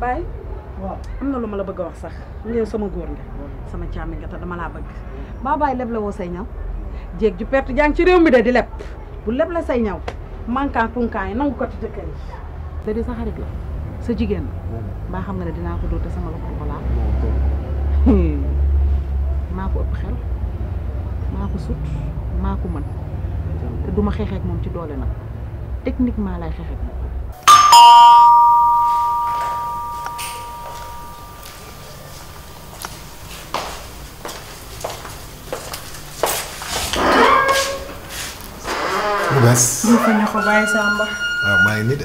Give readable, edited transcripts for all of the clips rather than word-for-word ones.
Baye waaw am na lu ma la bëgg a wax sax nga sama góor nga sama càmmi nga te dama laa bëgg maa Baye leb la woo say ñaw jéeg ju perte jàng ci réew mi de di leb bu leb la say ñaw manquant kunkaan yi nangu ko ci jëkkër yi da di sa xarit la sa jigéen mbaa xam nga ne dinaa ko dóote sama loxo ko laal maa ko ëpp xel maa ko sut maa ko mën te duma xeexeek moom ci doole nag techniquement lay xeexeek moom bas ñu fa ne ko bàyyi Samba. waaw maa ngi nii de.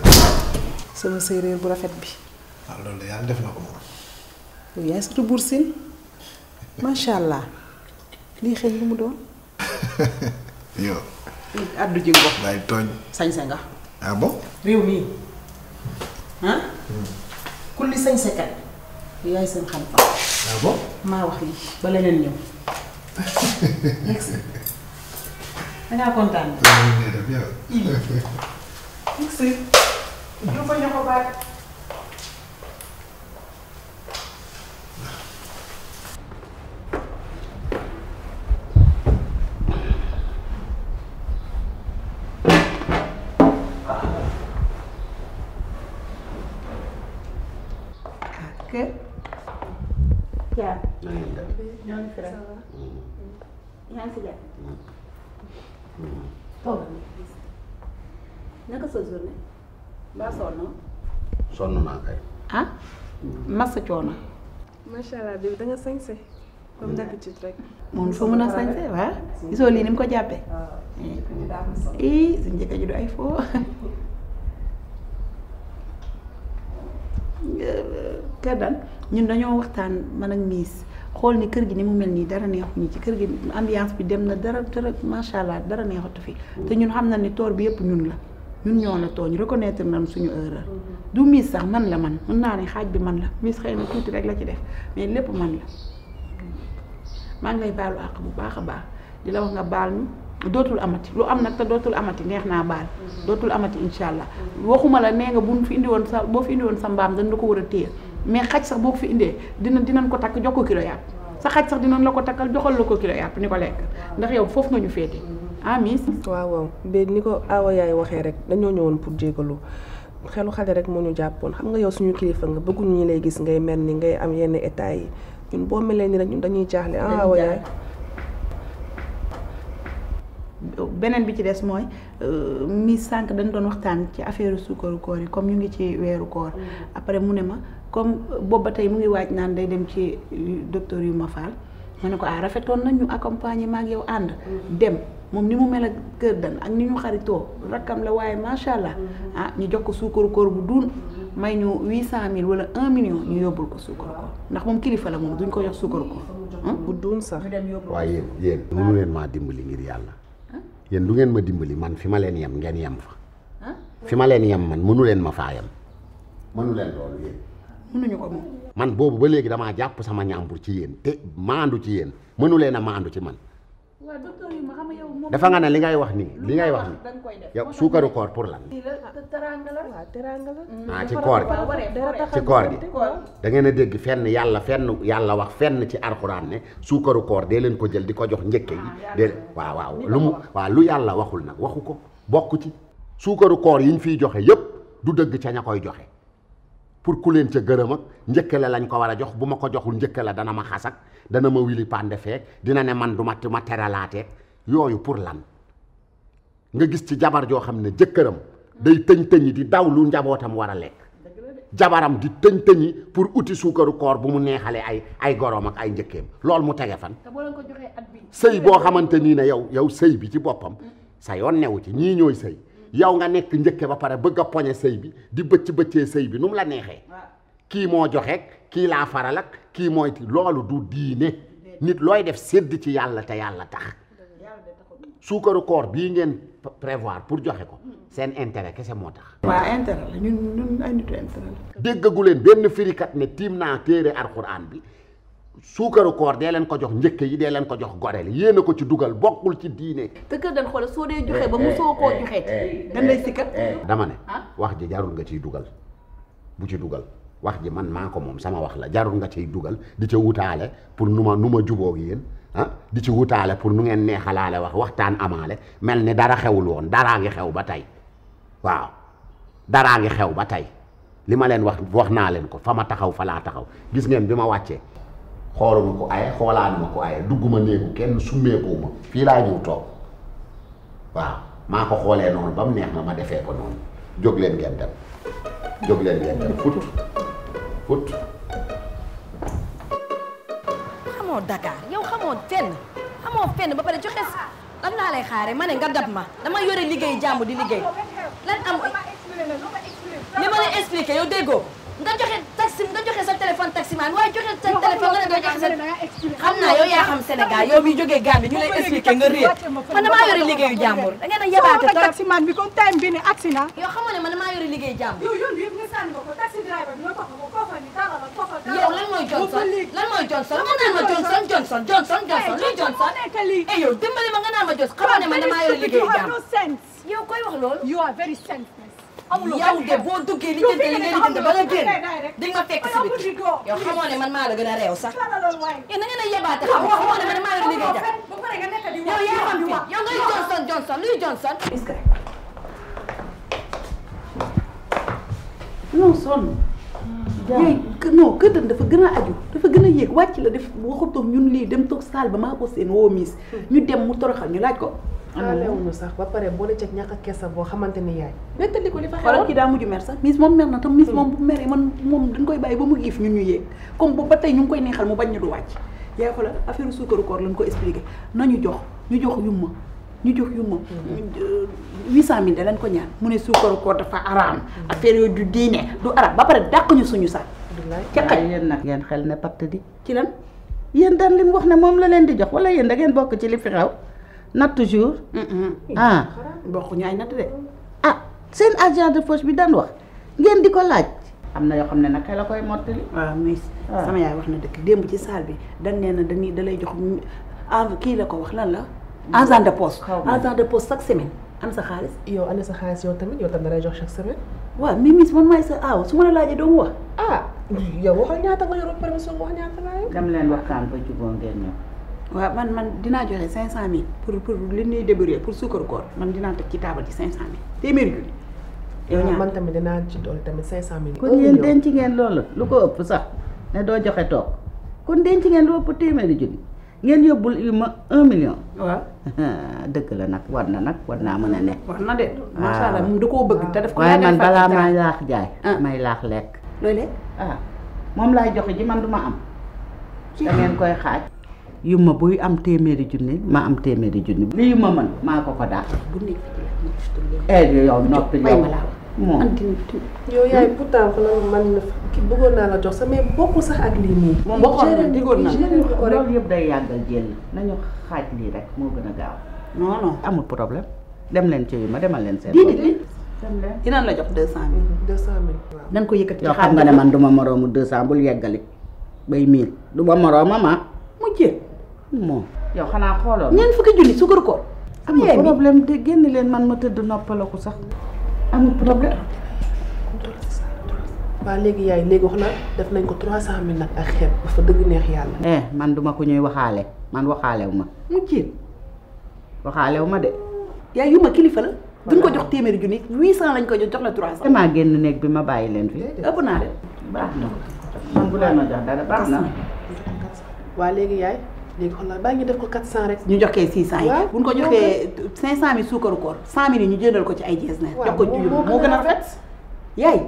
sama séeréer bu rafet bi. waaw loolu de yàlla def na ko moom. yow yaay surtout Bour Sine macha allah lii xëy lu mu doon. yow. addu ji ngox. day tooñ. sañse nga. ah bon. réew mii ah. kulli sañse kat yaay seen xam-xam. ah bon. maa wax lii ba leneen ñëw. dangaa kontaan. merci. du fa ñoo ko baat. kër. Thiam. ñoo ngi fi rek. yaa ngi si jàpp. toog naka sa journée mbaa sonn sonn naa kay. ah massa coono. macha allah bi da nga sañse comme d'habitude rek. moom fa mën a sañse waa gisoo lii ni mu ko jàppee. suñu njëkk ji du ay foo. kër dan ñun dañoo waxtaan man ak miis xool ni kër gi ni mu mel nii dara neexuñu ci kër gi ambiance bi dem na dara macha allah dara neexatu fi te ñun xam na ni toor bi yëpp ñun la ñun ñoo la tooñ reconnaître nañ suñu erreur du miis sax man la man mën naa ne xaaj bi man la miis xëy na tuuti rek la ci def mais lépp man la maa ngi lay baalu àq bu baax a baax di la wax nga baal ñu dootul amati lu am nag te dootul amati neex naa baal dootul amati incha allah waxuma la nee nga bu fi indi woon sa boo fi indi woon sa mbaam dañ la ko war a téye mais xaj sax boo ko fi indee dinañ ko takk jox ko kilo yàpp sa xaj sax dinañ la ko takkal joxal la ko kilo yàpp ni ko lekk ndax yow foofu nga ñu féete ah miss. waaw waaw ba ni ko Awa yaay waxee rek dañoo ñëwoon pour jégalu xelu xale rek moo ñu jàppoon xam nga yow suñu kilifa nga bëgguñu ñi lay gis ngay mel ni ngay am yenn état yi ñun boo melee ni rek ñun dañuy jaaxle ah Awa yaay. beneen bi ci des mooy Miss sànq dañ doon waxtaan ci affaire suukaru koor yi comme ñu ngi ci weeru koor après mu ne ma comme boobu ba tey mu ngi waaj naan day dem ci docteur yu ma faal ma ne ko ah rafetoon nañ ñu accompagner ma ak yow ànd dem moom ni mu mel ak kër dan ak ni ñu xaritoo rakkam la waaye macha allah ah ñu jox ko suukaru koor bu duun may ñu 800 000 wala 1 million ñu yóbbul ko suukaru koor ndax moom kilifa la moom duñ ko jox suukaru koor bu duun sax. waaye yéen mënu leen maa dimbali ngir yàlla yéen du ngeen ma dimbali man fi ma leen yem ngeen yem fa fi ma leen yem man mënu leen ma faa yem mënu leen loolu yéen mënuñu ko moom man boobu ba léegi damaa jàpp sama ñàmbur ci yéen te maandu ci yéen mënu leen a maandu ci man dafa nga ne li ngay wax nii li ngay wax nii yow suukaru koor pour lan ah ci koor gi ci koor gi da ngeen a dégg fenn yàlla wax fenn ci alxuraan ne suukaru koor dee leen ko jël di ko jox njëkke yi dee waaw lu yàlla waxul nag waxu ko bokk ci suukaru koor yi ñu fiy joxe yépp du dëgg ca ña koy joxe pour ku leen ca gërëm ak njëkke la lañ ko war a jox bu ma ko joxul njëkke la dana ma xasak dana ma wili pande feek dina ne man du ma teralaateeg yooyu pour lan nga gis ci jabar joo xam ne jëkkëram day tëñ-tëñi di daw lu njabootam war a lekk jabaram di tëñ-tëñi pour uti suukaru koor bu mu neexale ay goroom ak ay njëkkeem loolu mu tege fan sëy boo xamante nii ne yow sëy bi ci boppam sa yoon newu ci ñii ñooy sëy yow nga nekk njëkke ba pare bëgg a poñe sëy bi di bëccee sëy bi nu mu la neexee kii moo joxeek kii laa faral ak kii mooy loolu du diine nit looy def sédd ci yàlla te yàlla tax suukaru koor bii ngeen prévoir pour joxe ko seen intérêt kese moo tax waaw intérêt la ñun ay nitu intérêt la déggagu leen benn firikat ne tiim naa téere alxuraan bi suukaru koor dee leen ko jox njëkk yi dee leen ko jox gore li yéen a ko ci dugal bokkul ci diine te kër dañ xool soo dee joxe ba mu soo koo joxee dañ lay sikkat dama ne wax ji jarul nga ciy dugal bu ci dugal wax ji man maa ko moom sama wax la jarul nga ciy dugal di ca wutaale pour nu ma jubóog yéen di ci wutaale pour nu ngeen neexalaale waxtaan amaale mel ni dara xewul woon daraa ngi xew ba tey waaw daraa ngi xew ba tey li ma leen wax naa leen ko fa ma taxaw fa laa taxaw gis ngeen bi ma wàccee xooluma ko aye xoolaanuma ko aye dugguma néegu kenn summeekuwuma fii laa ñëw toog waaw maa ko xoolee noonu ba mu neex ma defee ko noonu jóg leen ngeen dem fut xamoo Dakar yow xamoo fenn ba pare joxe lan laa lay xaare ma ne nga dab ma dama yore liggéey jàmbu di liggéey lan am li ma lay expliqué yow déggoo nga joxe sa téléphone taximan waaye joxe sa téléphone nga ne doo joxe sa xam naa yow yaa xam Sénégal yow mi jógee Gambie ñu lay expliqué nga réer man damaa yore liggéeyu jàmbur da ngeen a yabaate trop taximan bi comme time bi ni accident yow xamoo ne man damaa yore liggéeyu jàmbur yow lan mooy Johnson nga naan ma Johnson luy Johnson yow dimbali ma nga naan ma Johnson xamoo ne man damaa yore liggéeyu jàmbur yow koy wax loolu you are very senseless yow de boo duggee li jënte li ngay lijjante ba nga génn di nga fekk si biti yow xamoo ne man maa la gën a réew sax yow na ngeen a yebaate xamoo ne man maa yor liggéey jax yow yaa xam fi yow ngay Johnson luy Johnson non sonn yaay non këddam dafa gën a aju dafa gën a yéeg wàcc la def waxutoog ñun lii dem toog saal ba maa ko seen woo miis ñu dem mu toroxal ñu laaj ko alewuñu sax ba pare boole ca ñàkk a keesa boo xamante ni yaay nettali ko li fa xewoon xoolal kii daa mujj mer sax miis moom mer na tam miis moom bu meree man moom dañ koy bàyyi ba mu giif ñun ñu yéeg comme boobu ba tey ñu ngi koy neexal mu bañ ñu du wàcc yaay xoolal affaire suukaru koor lañ ko expliqué ñu jox yumma 800 000 da leen ko ñaan mu ne suukaru koor dafa araam affaire yooyu du diine du arab ba pare dàq ñu suñu sax ca xaj yéen nag ngeen xel ne patt di ci lan yéen daan li mu wax ne moom la leen di jox wala yéen da ngeen bokk ci li fi xew natt jour bokkuñu ay natt de seen agent de poche bi daan wax ngeen di ko laaj am na yoo xam ne nag xel la koy mottali waaw miss sama yaay wax na dëkk démb ci salle bi dañ nee na dañuy da lay jox kii la ko wax lan la agent de poste chaque semaine am sa xaalis yow ana sa xaalis yow tamit yow tam da lay jox chaque semaine waaw mais miss man maay sa aaw su ma la laajee doo mu wax yow waxal ñaata nga yoroon permission wax ñaata laa yow dem leen waxtaan ba juboo ngeen ñëw waaw man dinaa joxe 500 000 pour li ñuy débrouiller pour suukaru koor man dinaa teg ci taabal ci 500 000 téeméeri junni yow ñaar man tamit dinaa ci doole tamit 500 000 kon yéen denc ngeen loolu lu ko ëpp sax ne doo joxe toog kon denc ngeen lu ëpp téeméeri junni ngeen yóbbul yu ma 1 million waaw dëgg la nag war naa mën a ne war na de macha allah moom da koo bëgg te daf ko waaye man balaa may laax jaay may laax lekk looy lekk moom laay joxe ji man du ma am da ngeen koy xaaj yu ma buy am téeméeri junni ma am téeméeri junni li yu ma mën maa ko daal bu nekk ci yow noppi yow moom yow yaay pourtant xoolal man ki bëggoon naa la jox sa mais bokkul sax ak lii nii moom bokkoon na diggoon na loolu yëpp day yàggal jël nañu xaaj lii rek moo gën a gaaw non amul problème dem leen ci yu ma demal leen seen dem leen dinañ la jox 200 000 waaw dañ ko yëkkati yow xam nga ne man duma moroomu 200 bul yeggali bay 1000 du ma moroomam mu jël moom yow xanaa xooloo ñeent fukki junni suukaru koor amul problème de génn leen man ma tëdd noppalaku sax amul problème waaw léegi yaay léegi wax na def nañ ko 300 000 nag ak xeeb dafa dëgg neex yàlla man duma ko ñuy waxaale man waxaalew ma mu jël waxaalew ma de yaay yu ma kilifa la duñ ko jox téeméeri junni 800 lañ ko jox la 300 damaa génn néeg bi ma bàyyi leen fi ëpp naa de baax na man bu leen ma jox dara baax na waa léegi yaay léegi xoolal baa ngi def ko 400 rek ñu jox kee 600 yi buñ ko joxee 500 000 suukaru koor 100 000 yi ñu jëndal ko ci ay jees na jox ko ci moo gën a rafet yaay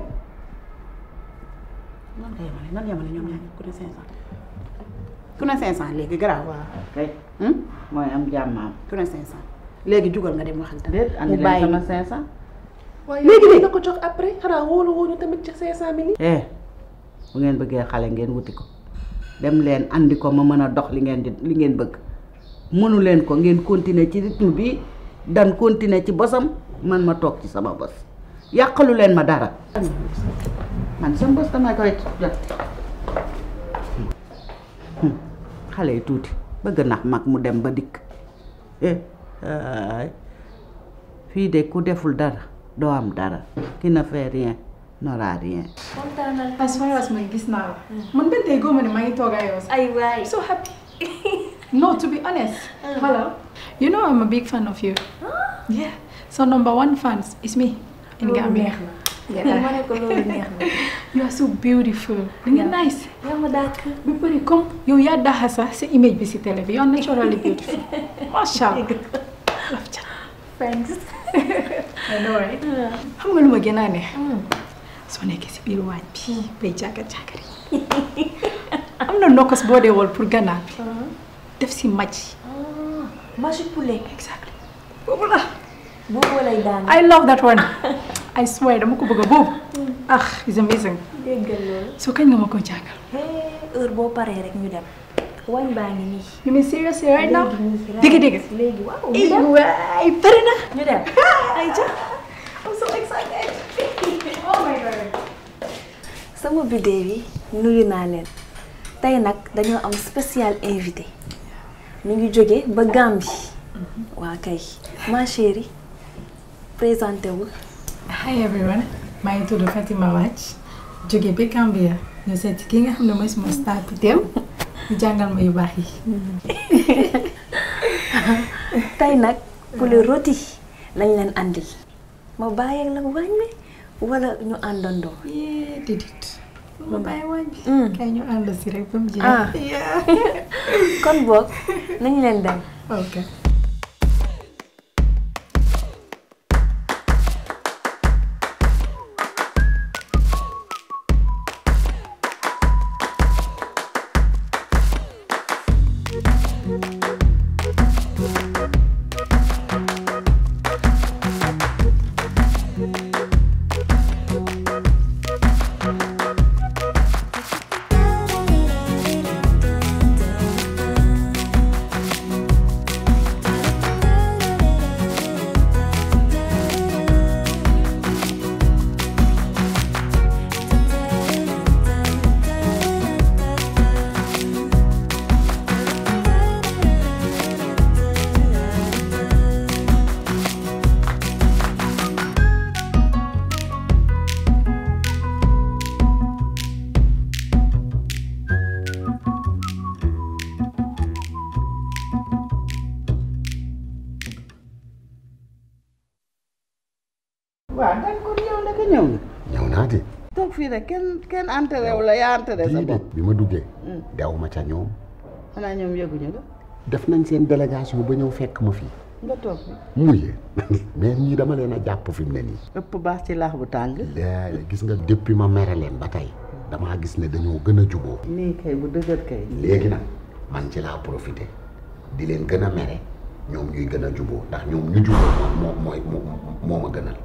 nan yemale ñoom ñaar ku ne 500 ku ne 500 léegi garaaw kay mooy am jàmmaam ku ne 500 léegi jugal nga dem waxal tamit déet andi leen sama 500 waaye léegi na ko jox après xanaa wóolu wóolu tamit ci 500 000 yi bu ngeen bëggee xale ngeen wuti ko dem leen andi ko ma mën a dox li ngeen bëgg mënu leen ko ngeen continuer ci rythme bi dan continuer ci bosam man ma toog ci sama bos yàqalu leen ma dara man sama bos damay koy jot xale yi tuuti bëgg nax mag mu dem ba dikk fii de ku deful dara doo am dara qui ne fait rien n'aura rien. As far as my gis now, man ben tay go man my toga yows. I'm so happy. No, to be honest. Hello. You know I'm a big fan of you. Yeah. So number 1 fans is me in Gambia. Yeah. You are so beautiful. You're nice. Be very come. You ya dahasa se image bi ci télé bi. You're naturally beautiful. Mashallah. Thanks. I know, right? Xam nga luma gëna neex. Soo nekkee si biir waañ bi bay jàggar-jàggar yi. Am na nokkos boo dee wol pour ganaar bi. Def si màcc. Mâche poulet. Exactly. Boobu la. Boobu lay daan. I love that one. I swear dama ko bëgg boobu. Ah, it's amazing. Déggal loolu. So kañ nga ma ko jàngal. Heure boo paree rek ñu dem. Waañ baa ngi nii. You mean seriously right now? Dégg. Léegi waaw. Waay pare na. Ñu dem. Ayca. I'm so excited. Oh my God. Sama bidéo yi nuyu naa leen. Tey nag dañoo am spécial invité. Ñu ngi jóge ba Gambie. Waa kay. Ma chérie. Présenté wu. Hi everyone. maa ngi tudd Fatima Wacc. Jóge ba Gambia. ñu seet ki nga xam ne mooy sama star bi teew. ñu jàngal ma yu baax yi. Tey nag poulet rôti lañ leen andi. Ma bàyyi la waañ bi wala ñu àndandoo. Didit. Ma bàyyi waañ bi. Kay ñu ànd si rek ba mu jeex. Kon boog nañu leen dem. Ok. waaw dañ ko ñëw naka ñëw nga. ñëw naa de. toog fii rek kenn enteré wu la yaa enteré sa bopp. bi ma duggee. dew ma ca ñoom. xanaa ñoom yëguñu la. def nañ seen délégation ba ñëw fekk ma fii. nga toog fi. muyee mais ñii dama leen a jàpp fi mu ne nii. ëpp baax ci laax bu tàng. gis nga depuis ma mere leen ba tey damaa gis ne dañoo gën a juboo. nii kay bu dëgër kay. léegi nag man ci laa profité di leen gën a mere ñoom ñuy gën a juboo ndax ñoom ñu juboo moo ma gënal.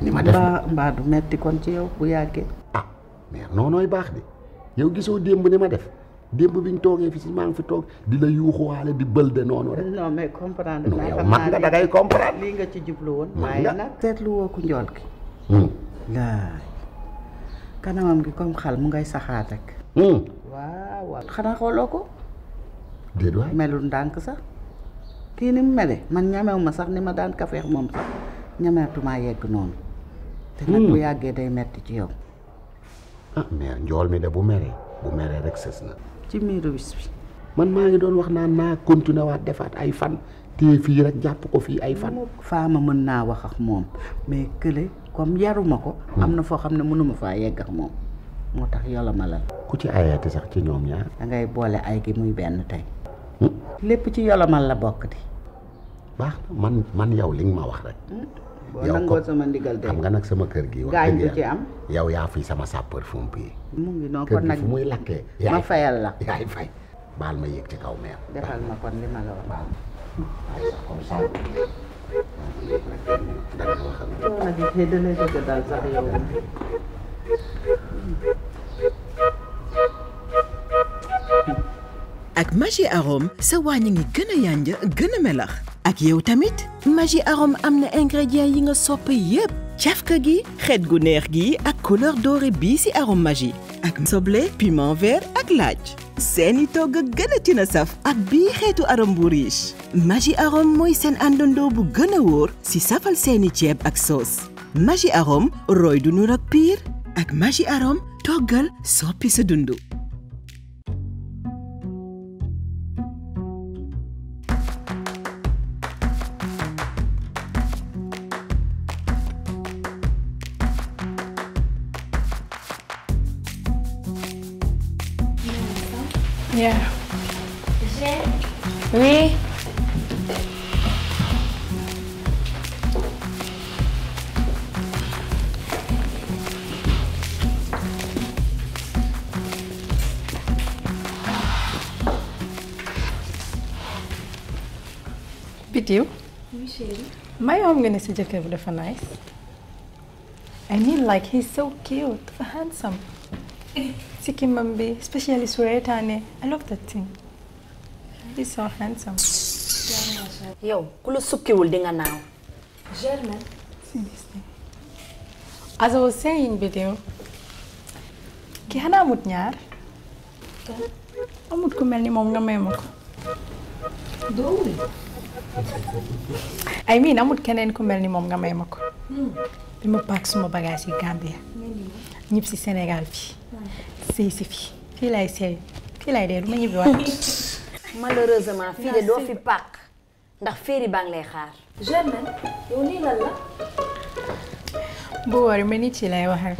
ni ma def mbaa du metti kon ci yow bu yàggee. ah mais noonooy baax de yow gisoo démb ni ma def démb bi ñu toogee fi si maa ngi fi toog di la yuuxuwaale di bël de noonu rek. non mais comprendre non yow mag nga da ngay comprendre. lii nga ci jublu woon. waaye nag seetlu woo ku njool ki. laay kanamam gi comme xal mu ngay saxaat rek. waaw xanaa xooloo ko. déet waay melul ndànk sax kii ni mu mele man ñamew ma sax ni ma daan kafeex moom sax ñameetuma yegg noonu. te nag bu yàggee day metti ci yow. ah mais njool mi de bu meree rek sës na. ci miiru wis bi. man maa ngi doon wax naan naa continuer waat defaat ay fan te fii rek jàpp ko fii ay fan. faama mën naa wax ak moom mais kële comme yaruma ko. am na foo xam ne mënuma faa yegg ak moom moo tax yola ma lal. ku ci ayati sax ci ñoom ñaar. da ngay boole ay gi muy benn tey. lépp ci yolomal la bokk di. baax na man yow li nga ma wax rek. boo nangoo sama ndigal de xam nga nag sama kër gi. wax gaañ du ci am. yow yaa fi sama sapeur pompier. mu ngi noonu kon nag fu muy lakkee. ma fayal la yaay fay baal ma yéeg ci kaw meer. defal ma kon li ma la wax. waaye sax comme ça. coono gi xëy da lay bëgg dal sax yow. ak Maggi Arôme sa waañ ngi gën a yànja gën a melax ak yow tamit Maggi Arôme am na ingrédients yi nga sopp yépp cafka gi xeet gu neex gi ak couleur dorée bii ci arôme Maggi ak soble piment vert ak laaj seeni togg gën a tina saf ak bii xeetu arôme bu riche Maggi Arôme mooy seen àndandoo bu gën a wóor ci safal seeni ceeb ak sauce Maggi Arôme roy du nur ak piir ak Maggi Arôme toggal soppi sa dundu. Yeah. Oui. Bitiu. Oui, chérie. My home gonna say Jacob would have nice. I mean, like, he's so cute, handsome. Siki Mambi, especially Suretane. I love that thing. He's so handsome. Yo, kulu sukkiwul di nga naaw. Germaine. See this thing. As I was saying, Bitiu, ki hana amut ñaar. Amut ku mel ni moom nga may ma ko. Doowul. I mean, amut keneen ku mel ni moom nga may ma ko. Bi ma paak suma bagage yi Gambia. ñib si Sénégal fii. sëy si fii. fii laay sëy. fii laay dee du ma ñibbi waat. Malheureusement fii de doo fi paak ndax féeri baa ngi lay xaar. Germaine, yow lii lan la? bu wari ma nit ci lay waxal.